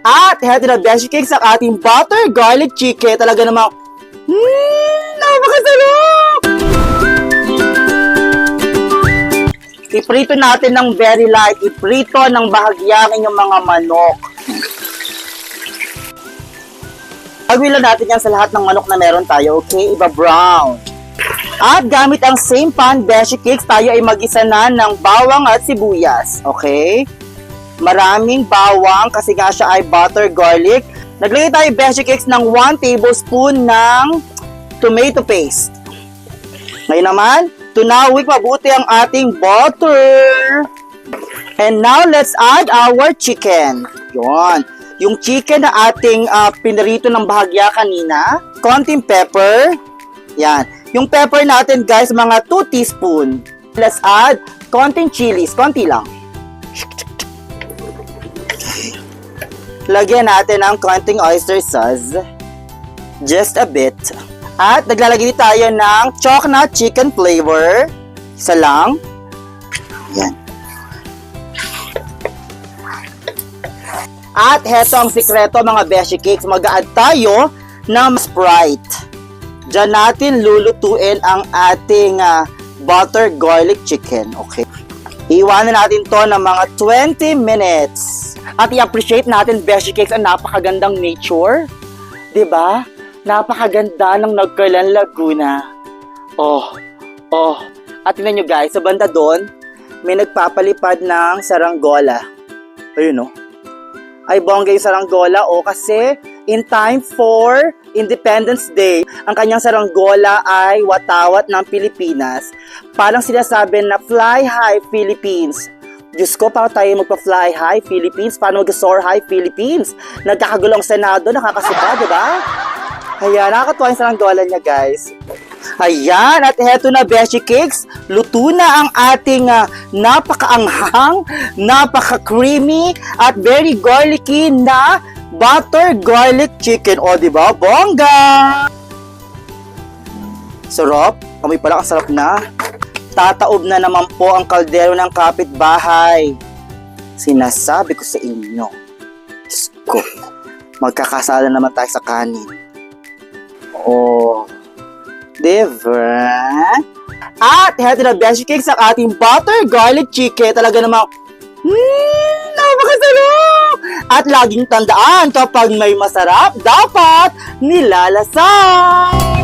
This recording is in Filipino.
At heto na beshi cakes ang ating butter garlic chicken. Talaga namang, napakasarap! Iprito natin ng very light. Iprito ng bahagyakin yung mga manok. Pagwila natin yan sa lahat ng manok na meron tayo, okay? Iba-brown. At gamit ang same pan, beshi cakes, tayo ay mag-isa na ng bawang at sibuyas. Okay? Maraming bawang kasi nga siya ay butter garlic. Naglagay tayo beshi cakes ng 1 tablespoon ng tomato paste. Ngayon naman, tunawik mabuti ang ating butter. And now, let's add our chicken. Yun. Yung chicken na ating pinarito ng bahagya kanina. Konting pepper. Yan. Yung pepper natin, guys, mga 2 teaspoon. Let's add konting chilies. Konti lang. Lagyan natin ng konting oyster sauce. Just a bit. At naglalagay din tayo ng chocolate chicken flavor. Isa lang. Yan. At heto ang sikreto mga beshi cakes. Mag-a-add tayo ng Sprite. Diyan natin lulutuin ang ating butter garlic chicken. Okay. Iwanan natin to ng mga 20 minutes. At i-appreciate natin, beshi cakes, ang napakagandang nature. 'Di ba? Napakaganda ng Nagcarlan Laguna. Oh. At tingnan nyo guys, sa banda doon, may nagpapalipad ng saranggola. Ayun, oh. Ay, bongga yung saranggola, oh, kasi in time for Independence Day, ang kanyang saranggola ay watawat ng Pilipinas. Parang sinasabi na fly high Philippines. Diyos ko, paano tayo magpa-fly high Philippines? Paano mag-soar high Philippines? Nagkakagulo ang Senado, nakakasuka, diba? Ayan, nakakatuwa yung saranggola niya, guys. Ayan, at heto na, beshi cakes. Luto na ang ating napakaanghang, napaka-creamy, at very garlicky na butter garlic chicken. O, diba? Bongga! Sarap. Amoy pala, ang sarap na. Tataob na naman po ang kaldero ng kapitbahay. Sinasabi ko sa inyo. Diyos ko, magkakasala naman tayo sa kanin. Oh, diba? At heto na beshi cakes ang ating butter garlic chicken. Talaga namang, napakasarap! At laging tandaan, kapag may masarap, dapat nilalasang!